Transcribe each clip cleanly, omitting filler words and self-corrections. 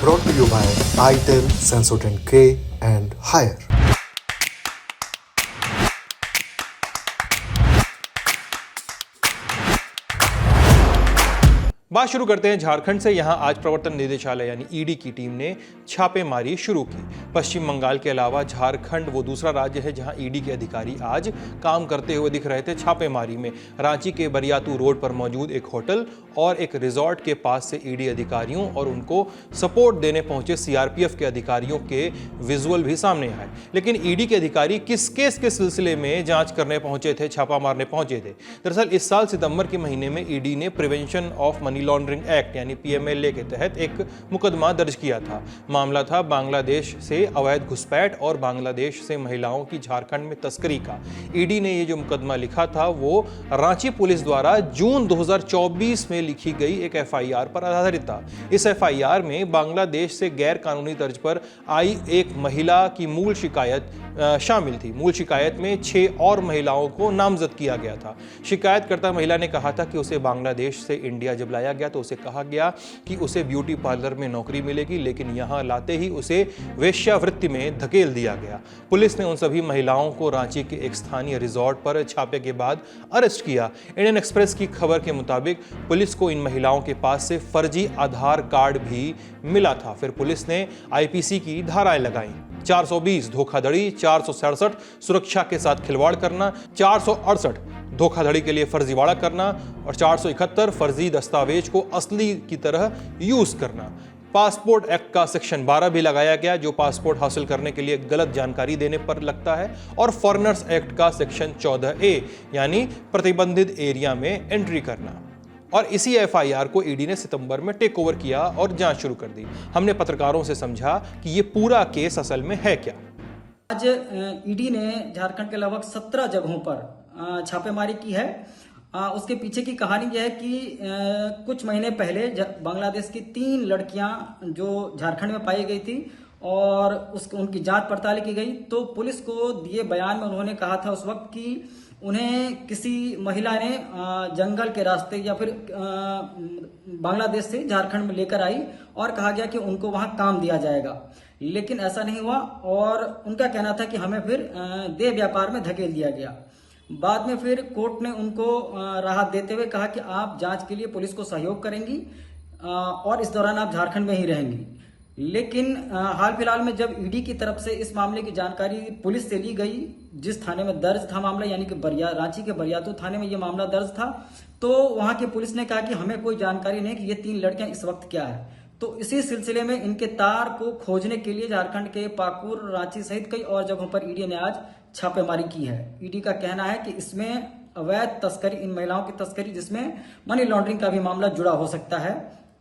brought to you by itel, Sensodyne K and Haier. बात शुरू करते हैं झारखंड से। यहां आज प्रवर्तन निदेशालय यानी ईडी की टीम ने छापेमारी शुरू की। पश्चिम बंगाल के अलावा झारखंड वो दूसरा राज्य है जहां ईडी के अधिकारी आज काम करते हुए दिख रहे थे। छापेमारी में रांची के बरियातू रोड पर मौजूद एक होटल और एक रिजॉर्ट के पास से ईडी अधिकारियों और उनको सपोर्ट देने पहुंचे सीआरपीएफ के अधिकारियों के विजुअल भी सामने आए। लेकिन ईडी के अधिकारी किस केस के सिलसिले में जांच करने पहुंचे थे, छापा मारने पहुंचे थे? दरअसल इस साल सितंबर के महीने में ईडी ने prevention of money laundering act यानी पीएमएलए के तहत एक मुकदमा दर्ज किया था। मामला था बांग्लादेश से अवैध घुसपैठ और बांग्लादेश से महिलाओं की झारखंड में तस्करी का। ईडी ने ये जो मुकदमा लिखा था वो रांची पुलिस द्वारा जून 2024 में लिखी गई एक एफआईआर पर आधारित था। इस एफआईआर में बांग्लादेश से गैर कानूनी तर्ज पर आई एक महिला की मूल शिकायत शामिल थी। मूल शिकायत में 6 और महिलाओं को नामजद किया गया था। शिकायतकर्ता महिला ने कहा था कि उसे बांग्लादेश से इंडिया जब लाया गया तो उसे कहा गया कि उसे ब्यूटी पार्लर में नौकरी मिलेगी, लेकिन यहां लाते ही उसे वेश्यावृत्ति में धकेल दिया गया। पुलिस ने उन सभी महिलाओं को रांची के एक स्थानीय रिजॉर्ट पर छापे के बाद अरेस्ट किया। इंडियन एक्सप्रेस की खबर के मुताबिक पुलिस को इन महिलाओं के पास से फर्जी आधार कार्ड भी मिला था। फिर पुलिस ने आईपीसी की धाराएं लगाई। 420 धोखाधड़ी, 467 सुरक्षा के साथ खिलवाड़ करना, 468 धोखाधड़ी के लिए फर्जीवाड़ा करना और 471 फर्जी दस्तावेज को असली की तरह यूज करना। पासपोर्ट एक्ट का सेक्शन 12 भी लगाया गया जो पासपोर्ट हासिल करने के लिए गलत जानकारी देने पर लगता है, और फॉरेनर्स एक्ट का सेक्शन 14A यानी प्रतिबंधित एरिया में एंट्री करना। और इसी एफआईआर को ईडी ने सितंबर में टेक ओवर किया और जांच शुरू कर दी। हमने पत्रकारों से समझा कि ये पूरा केस असल में है क्या। आज ईडी ने झारखंड के लगभग 17 जगहों पर छापेमारी की है। उसके पीछे की कहानी यह है कि कुछ महीने पहले बांग्लादेश की 3 लड़कियां जो झारखंड में पाई गई थी और उनकी जांच पड़ताल की गई, तो पुलिस को दिए बयान में उन्होंने कहा था उस वक्त कि उन्हें किसी महिला ने जंगल के रास्ते या फिर बांग्लादेश से झारखंड में लेकर आई और कहा गया कि उनको वहां काम दिया जाएगा, लेकिन ऐसा नहीं हुआ और उनका कहना था कि हमें फिर देह व्यापार में धकेल दिया गया। बाद में फिर कोर्ट ने उनको राहत देते हुए कहा कि आप जांच के लिए पुलिस को सहयोग करेंगी और इस दौरान आप झारखंड में ही रहेंगी। लेकिन हाल फिलहाल में जब ईडी की तरफ से इस मामले की जानकारी पुलिस से ली गई, जिस थाने में दर्ज था मामला यानी कि रांची के बरियातू थाने में ये मामला दर्ज था, तो वहां की पुलिस ने कहा कि हमें कोई जानकारी नहीं कि ये 3 लड़कियां इस वक्त क्या है। तो इसी सिलसिले में इनके तार को खोजने के लिए झारखंड के पाकुड़, रांची सहित कई और जगहों पर ईडी ने आज छापेमारी की है। ईडी का कहना है कि इसमें अवैध तस्करी, इन महिलाओं की तस्करी जिसमें मनी लॉन्ड्रिंग का भी मामला जुड़ा हो सकता है,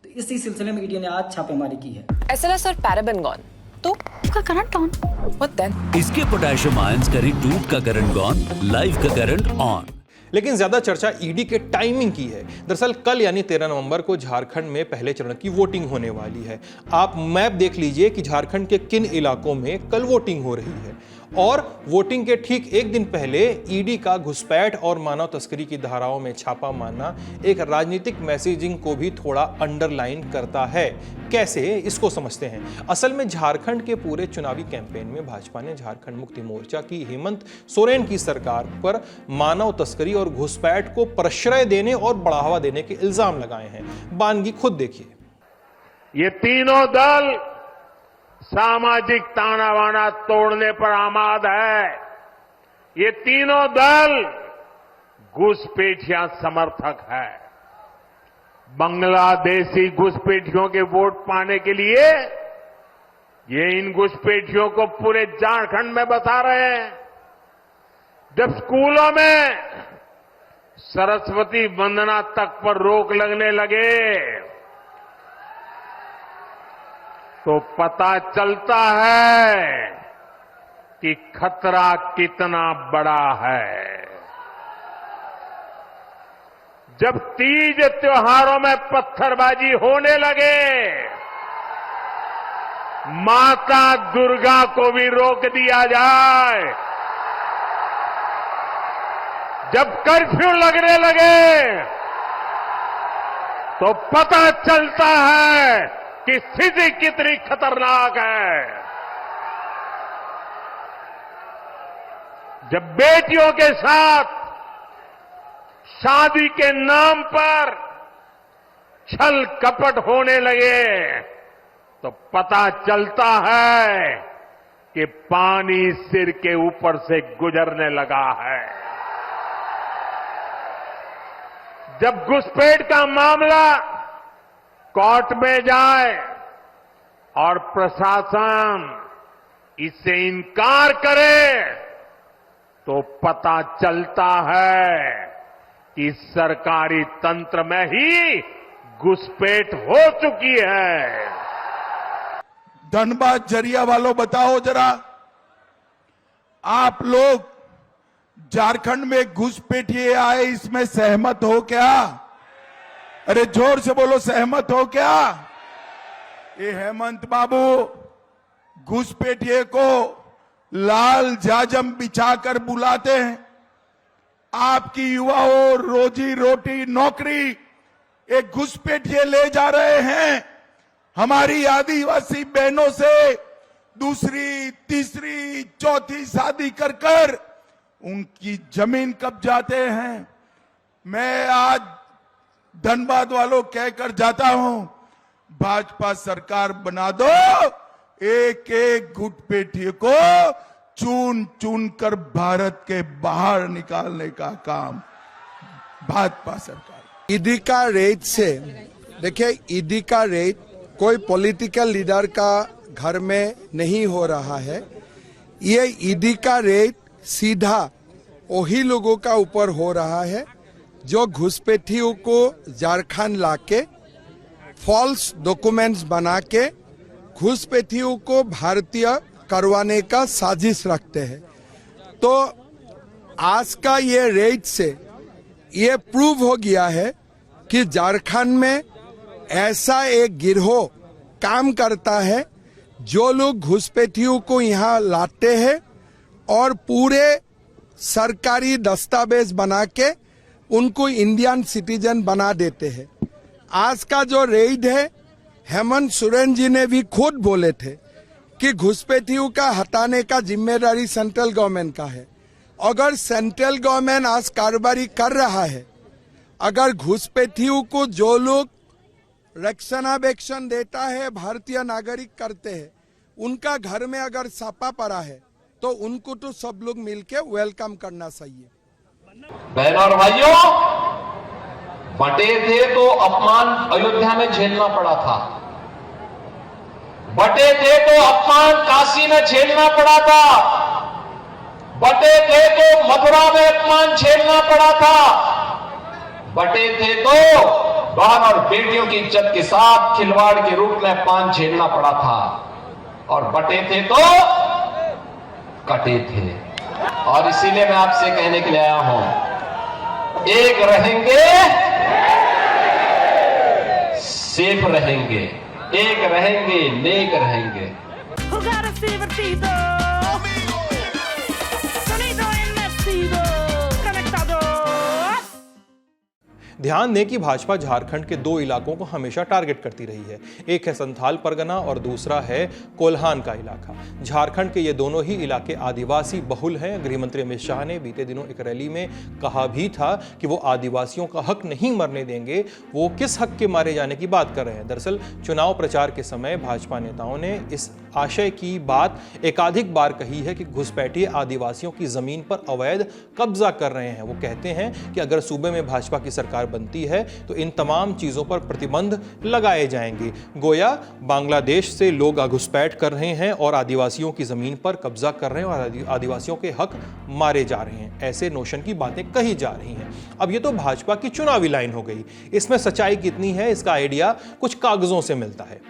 तो इसी सिलसिले में ईडी ने आज छापेमारी की है। SLS और पैराबेन गॉन, तो उसका करंट ऑन। What then? इसके पोटेशियम आयंस करी टूट का करंट गॉन, लाइव का करंट ऑन। लेकिन ज्यादा चर्चा ईडी के टाइमिंग की है। दरअसल कल यानी 13 नवंबर को झारखंड में पहले चरण की वोटिंग होने वाली है। आप मैप देख लीजिए कि झारखंड के किन इलाकों में कल वोटिंग हो रही है, और वोटिंग के ठीक एक दिन पहले ईडी का घुसपैठ और मानव तस्करी की धाराओं में छापा मारना एक राजनीतिक मैसेजिंग को भी थोड़ा अंडरलाइन करता है। कैसे, इसको समझते हैं। असल में झारखंड के पूरे चुनावी कैंपेन में भाजपा ने झारखंड मुक्ति मोर्चा की हेमंत सोरेन की सरकार पर मानव तस्करी और घुसपैठ को प्रश्रय देने और बढ़ावा देने के इल्जाम लगाए हैं। बानगी खुद देखिए। ये तीनों दल सामाजिक ताना बाना तोड़ने पर आमाद है। ये तीनों दल घुसपैठिया समर्थक है। बांग्लादेशी घुसपैठियों के वोट पाने के लिए ये इन घुसपैठियों को पूरे झारखंड में बसा रहे हैं। जब स्कूलों में सरस्वती वंदना तक पर रोक लगने लगे तो पता चलता है कि खतरा कितना बड़ा है। जब तीज त्योहारों में पत्थरबाजी होने लगे, माता दुर्गा को भी रोक दिया जाए, जब कर्फ्यू लगने लगे तो पता चलता है कि स्थिति कितनी खतरनाक है। जब बेटियों के साथ शादी के नाम पर छल कपट होने लगे तो पता चलता है कि पानी सिर के ऊपर से गुजरने लगा है। जब घुसपैठ का मामला कोर्ट में जाए और प्रशासन इससे इनकार करे तो पता चलता है कि सरकारी तंत्र में ही घुसपैठ हो चुकी है। धनबाद झरिया वालों बताओ जरा, आप लोग झारखंड में घुसपैठिए आए, इसमें सहमत हो क्या? अरे जोर से बोलो, सहमत हो क्या? ये हेमंत बाबू घुसपैठिए को लाल जाजम बिछाकर बुलाते हैं। आपकी युवाओं रोजी रोटी नौकरी एक घुसपैठिए ले जा रहे हैं। हमारी आदिवासी बहनों से दूसरी तीसरी चौथी शादी कर कर उनकी जमीन कब्जाते हैं। मैं आज धनबाद वालों कहकर जाता हूं, भाजपा सरकार बना दो, एक एक घुसपैठिए को चुन चुन कर भारत के बाहर निकालने का काम भाजपा सरकार। ईडी का रेड से, देखिए ईडी का रेड कोई पॉलिटिकल लीडर का घर में नहीं हो रहा है। ये ईडी का रेड सीधा वही लोगों का ऊपर हो रहा है जो घुसपैठियों को झारखंड लाके फॉल्स डॉक्यूमेंट्स बना के घुसपैठियों को भारतीय करवाने का साजिश रखते हैं। तो आज का ये रेड से ये प्रूव हो गया है कि झारखंड में ऐसा एक गिरोह काम करता है जो लोग घुसपैठियों को यहाँ लाते हैं और पूरे सरकारी दस्तावेज बना के उनको इंडियन सिटीजन बना देते हैं। आज का जो रेड है, हेमंत सोरेन जी ने भी खुद बोले थे कि घुसपैठियों का हटाने का जिम्मेदारी सेंट्रल गवर्नमेंट का है। अगर सेंट्रल गवर्नमेंट आज कारोबारी कर रहा है, अगर घुसपैठियों को जो लोग रक्षणाबेक्षण देता है, भारतीय नागरिक करते हैं, उनका घर में अगर छापा पड़ा है तो उनको तो सब लोग मिलके वेलकम करना चाहिए। बहनों और भाइयों, बटे थे तो अपमान अयोध्या में झेलना पड़ा था, बटे थे तो अपमान काशी में झेलना पड़ा था, बटे थे तो मथुरा में अपमान झेलना पड़ा था, बटे थे तो बहन और बेटियों की इज्जत के साथ खिलवाड़ के रूप में अपमान झेलना पड़ा था, और बटे थे तो कटे थे। और इसीलिए मैं आपसे कहने के लिए आया हूं, एक रहेंगे सेफ रहेंगे, एक रहेंगे नेक रहेंगे। ध्यान दें कि भाजपा झारखंड के दो इलाकों को हमेशा टारगेट करती रही है। एक है संथाल परगना और दूसरा है कोल्हान का इलाका। झारखंड के ये दोनों ही इलाके आदिवासी बहुल हैं। गृह मंत्री अमित शाह ने बीते दिनों एक रैली में कहा भी था कि वो आदिवासियों का हक नहीं मरने देंगे। वो किस हक के मारे जाने की बात कर रहे हैं? दरअसल चुनाव प्रचार के समय भाजपा नेताओं ने इस आशय की बात एकाधिक बार कही है कि घुसपैठिए आदिवासियों की जमीन पर अवैध कब्जा कर रहे हैं। वो कहते हैं कि अगर सूबे में भाजपा की सरकार बनती है तो इन तमाम चीजों पर प्रतिबंध लगाए जाएंगे। गोया बांग्लादेश से लोग घुसपैठ कर रहे हैं और आदिवासियों की जमीन पर कब्जा कर रहे हैं और आदिवासियों के हक मारे जा रहे हैं। ऐसे नोशन की बातें कही जा रही हैं। अब ये तो भाजपा की चुनावी लाइन हो गई। इसमें सच्चाई कितनी है, इसका आइडिया कुछ कागजों से मिलता है।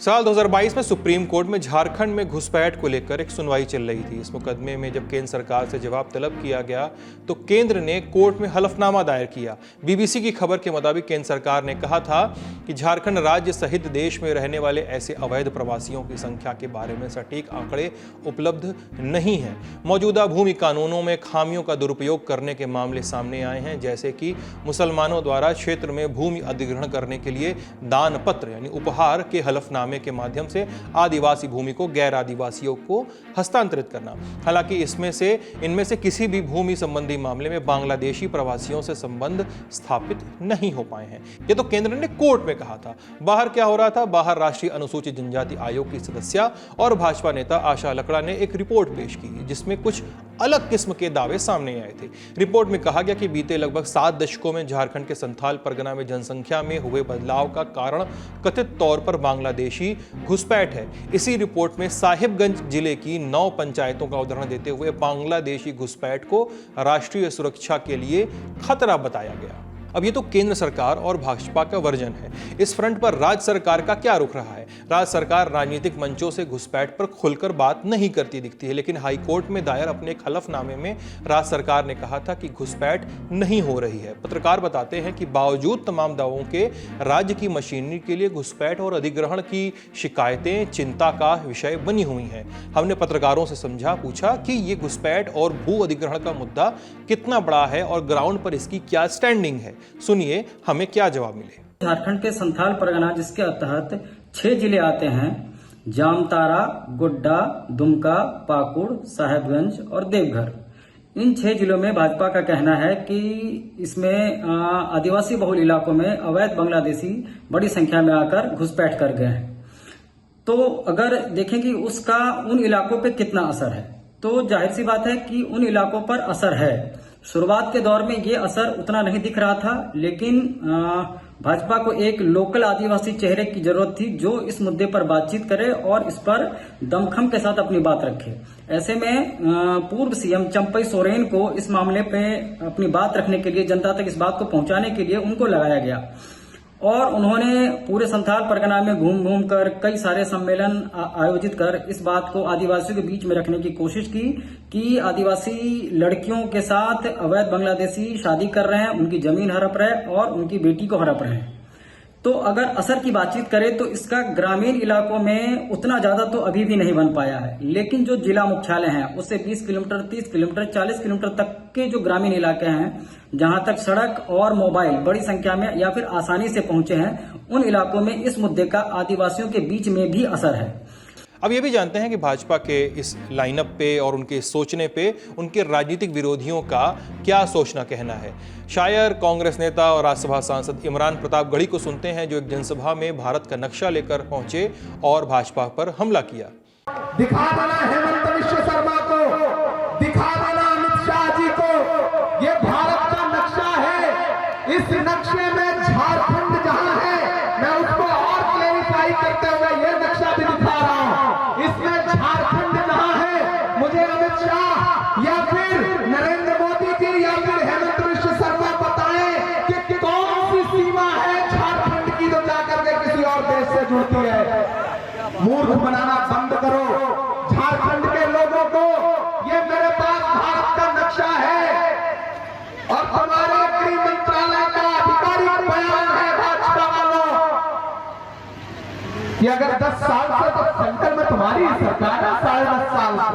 साल 2022 में सुप्रीम कोर्ट में झारखंड में घुसपैठ को लेकर एक सुनवाई चल रही थी। इस मुकदमे में जब केंद्र सरकार से जवाब तलब किया गया तो केंद्र ने कोर्ट में हलफनामा दायर किया। बीबीसी की खबर के मुताबिक केंद्र सरकार ने कहा था कि झारखंड राज्य सहित देश में रहने वाले ऐसे अवैध प्रवासियों की संख्या के बारे में सटीक आंकड़े उपलब्ध नहीं हैं। मौजूदा भूमि कानूनों में खामियों का दुरुपयोग करने के मामले सामने आए हैं, जैसे कि मुसलमानों द्वारा क्षेत्र में भूमि अधिग्रहण करने के लिए दान पत्र यानी उपहार के हलफनामे नामे के माध्यम से आदिवासी भूमि को गैर आदिवासियों को हस्तांतरित करना। हालांकि इनमें से किसी भी भूमि संबंधी मामले में बांग्लादेशी प्रवासियों से संबंध स्थापित नहीं हो पाए हैं। ये तो केंद्र ने कोर्ट में कहा था। बाहर क्या हो रहा था? बाहर राष्ट्रीय अनुसूचित जनजाति आयोग की सदस्य और भाजपा नेता आशा लकड़ा ने एक रिपोर्ट पेश की जिसमें कुछ अलग किस्म के दावे सामने आए थे। रिपोर्ट में कहा गया कि बीते लगभग 7 दशकों में झारखंड के संथाल परगना में जनसंख्या में हुए बदलाव का कारण कथित तौर पर बांग्लादेशी घुसपैठ है। इसी रिपोर्ट में साहिबगंज जिले की 9 पंचायतों का उदाहरण देते हुए बांग्लादेशी घुसपैठ को राष्ट्रीय सुरक्षा के लिए खतरा बताया गया। अब ये तो केंद्र सरकार और भाजपा का वर्जन है। इस फ्रंट पर राज्य सरकार का क्या रुख रहा है? राज्य सरकार राजनीतिक मंचों से घुसपैठ पर खुलकर बात नहीं करती दिखती है, लेकिन हाई कोर्ट में दायर अपने एक हलफनामे में राज्य सरकार ने कहा था कि घुसपैठ नहीं हो रही है। पत्रकार बताते हैं कि बावजूद तमाम दावों के राज्य की मशीनरी के लिए घुसपैठ और अधिग्रहण की शिकायतें चिंता का विषय बनी हुई हैं। हमने पत्रकारों से पूछा कि ये घुसपैठ और भू अधिग्रहण का मुद्दा कितना बड़ा है और ग्राउंड पर इसकी क्या स्टैंडिंग है। सुनिए हमें क्या जवाब मिले। झारखंड के संथाल परगना जिसके तहत 6 जिले आते हैं, जामताड़ा, गोड्डा, दुमका, पाकुड़, साहेबगंज और देवघर। इन 6 जिलों में भाजपा का कहना है कि इसमें आदिवासी बहुल इलाकों में अवैध बांग्लादेशी बड़ी संख्या में आकर घुसपैठ कर गए हैं। तो अगर देखें कि उसका उन इलाकों पे कितना असर है, तो जाहिर सी बात है कि उन इलाकों पर असर है। शुरुआत के दौर में ये असर उतना नहीं दिख रहा था, लेकिन भाजपा को एक लोकल आदिवासी चेहरे की जरूरत थी जो इस मुद्दे पर बातचीत करे और इस पर दमखम के साथ अपनी बात रखे। ऐसे में पूर्व सीएम चंपई सोरेन को इस मामले पे अपनी बात रखने के लिए, जनता तक इस बात को पहुंचाने के लिए उनको लगाया गया और उन्होंने पूरे संथाल परगना में घूम कर कई सारे सम्मेलन आयोजित कर इस बात को आदिवासियों के बीच में रखने की कोशिश की कि आदिवासी लड़कियों के साथ अवैध बांग्लादेशी शादी कर रहे हैं, उनकी जमीन हड़प रहे और उनकी बेटी को हड़प रहे हैं। तो अगर असर की बातचीत करें तो इसका ग्रामीण इलाकों में उतना ज्यादा तो अभी भी नहीं बन पाया है, लेकिन जो जिला मुख्यालय हैं उससे 20 किलोमीटर, 30 किलोमीटर, 40 किलोमीटर तक के जो ग्रामीण इलाके हैं जहां तक सड़क और मोबाइल बड़ी संख्या में या फिर आसानी से पहुंचे हैं, उन इलाकों में इस मुद्दे का आदिवासियों के बीच में भी असर है। अब ये भी जानते हैं कि भाजपा के इस लाइनअप पे और उनके सोचने पे उनके राजनीतिक विरोधियों का क्या सोचना कहना है। शायर, कांग्रेस नेता और राज्यसभा सांसद इमरान प्रताप गढ़ी को सुनते हैं, जो एक जनसभा में भारत का नक्शा लेकर पहुंचे और भाजपा पर हमला किया। दिखा देना हेमंत विश्व शर्मा को, दिखा देना अमित शाह जी को, ये भारत का नक्शा है। इस नक्शे में झारखंड जहां है, मैं उसको और क्लेरिफाई करते हुए ये नक्शा भी दिखा रहा हूं। इसमें झारखंड जहां है, मुझे अमित शाह या फिर नरेंद्र मोदी जी या फिर हेमंत विश्व शर्मा बताएं कि कौन सी सीमा है झारखंड की जो जाकर के किसी और देश से जुड़ती है। मूर्ख बनाना बंद करो झारखंड के लोगों को। ये मेरे पास भारत का नक्शा है और हमारे गृह मंत्रालय का आधिकारिक बयान है भाजपा वालों कि अगर 10 साल से तो सेंटर में तुम्हारी सरकार है, 10.5 साल से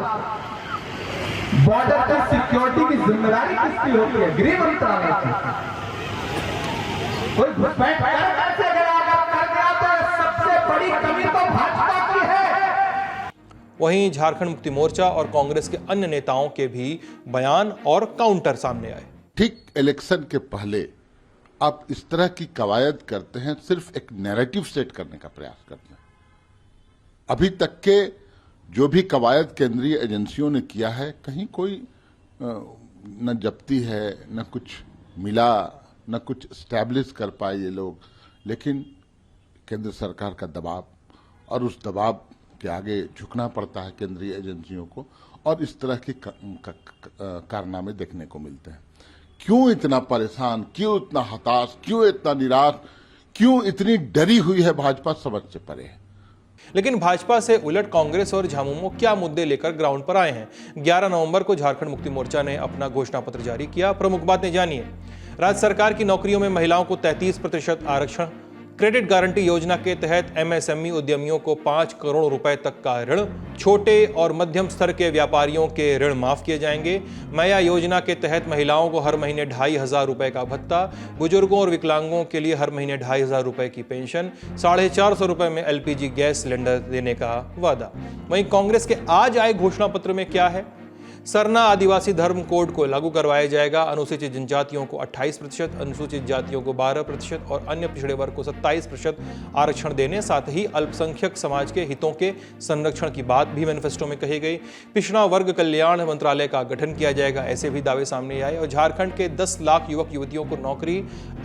बॉर्डर की सिक्योरिटी की जिम्मेदारी किसकी होती है? गृह मंत्रालय की। कोई घुसपैठ कैसे कर गया तो सबसे बड़ी कमी तो भाजपा की है। वहीं झारखंड मुक्ति मोर्चा और कांग्रेस के अन्य नेताओं के भी बयान और काउंटर सामने आए। ठीक इलेक्शन के पहले आप इस तरह की कवायद करते हैं, सिर्फ एक नैरेटिव सेट करने का प्रयास करते हैं। अभी तक के जो भी कवायद केंद्रीय एजेंसियों ने किया है, कहीं कोई न जब्ती है, न कुछ मिला, न कुछ स्टैब्लिश कर पाए ये लोग। लेकिन केंद्र सरकार का दबाव और उस दबाव के आगे झुकना पड़ता है केंद्रीय एजेंसियों को, और इस तरह के कारनामे देखने को मिलते हैं। क्यों इतना परेशान, क्यों इतना हताश, क्यों इतना निराश, क्यों इतनी डरी हुई है भाजपा, समझ से परे है। लेकिन भाजपा से उलट कांग्रेस और झामुमो क्या मुद्दे लेकर ग्राउंड पर आए हैं। 11 नवंबर को झारखंड मुक्ति मोर्चा ने अपना घोषणा पत्र जारी किया। प्रमुख बातें जानिए। राज्य सरकार की नौकरियों में महिलाओं को 33% आरक्षण, क्रेडिट गारंटी योजना के तहत एमएसएमई उद्यमियों को 5 करोड़ रुपए तक का ऋण, छोटे और मध्यम स्तर के व्यापारियों के ऋण माफ किए जाएंगे। मया योजना के तहत महिलाओं को हर महीने 2,500 रुपए का भत्ता, बुजुर्गों और विकलांगों के लिए हर महीने 2,500 रुपए की पेंशन, 450 रुपए में एलपीजी गैस सिलेंडर देने का वादा। वहीं कांग्रेस के आज आए घोषणा पत्र में क्या है? सरना आदिवासी धर्म कोड को लागू करवाया जाएगा। अनुसूचित जनजातियों को 28%, अनुसूचित जातियों को 12% और अन्य पिछड़े वर्ग को 27% आरक्षण देने, साथ ही अल्पसंख्यक समाज के हितों के संरक्षण की बात भी मैनिफेस्टो में कही गई। पिछड़ा वर्ग कल्याण मंत्रालय का गठन किया जाएगा, ऐसे भी दावे सामने आए। और झारखंड के 10 लाख युवक युवतियों को नौकरी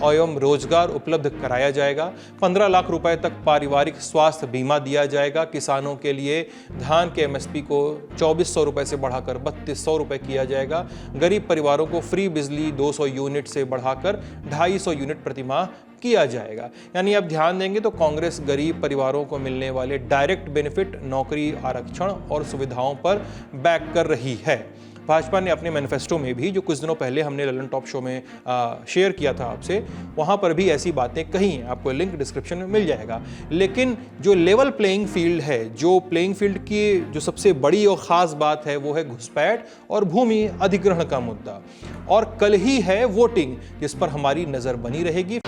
एवं रोजगार उपलब्ध कराया जाएगा। 15 लाख रुपए तक पारिवारिक स्वास्थ्य बीमा दिया जाएगा। किसानों के लिए धान के एमएसपी को 2400 रुपए से बढ़ाकर 3200 रुपए किया जाएगा। गरीब परिवारों को फ्री बिजली 200 यूनिट से बढ़ाकर 250 यूनिट प्रतिमाह किया जाएगा। यानी अब ध्यान देंगे तो कांग्रेस गरीब परिवारों को मिलने वाले डायरेक्ट बेनिफिट, नौकरी आरक्षण और सुविधाओं पर बैक कर रही है। भाजपा ने अपने मैनिफेस्टो में भी, जो कुछ दिनों पहले हमने ललन टॉप शो में शेयर किया था आपसे, वहां पर भी ऐसी बातें कही हैं। आपको लिंक डिस्क्रिप्शन में मिल जाएगा। लेकिन जो लेवल प्लेइंग फील्ड है, जो प्लेइंग फील्ड की जो सबसे बड़ी और ख़ास बात है, वो है घुसपैठ और भूमि अधिग्रहण का मुद्दा। और कल ही है वोटिंग, जिस पर हमारी नज़र बनी रहेगी।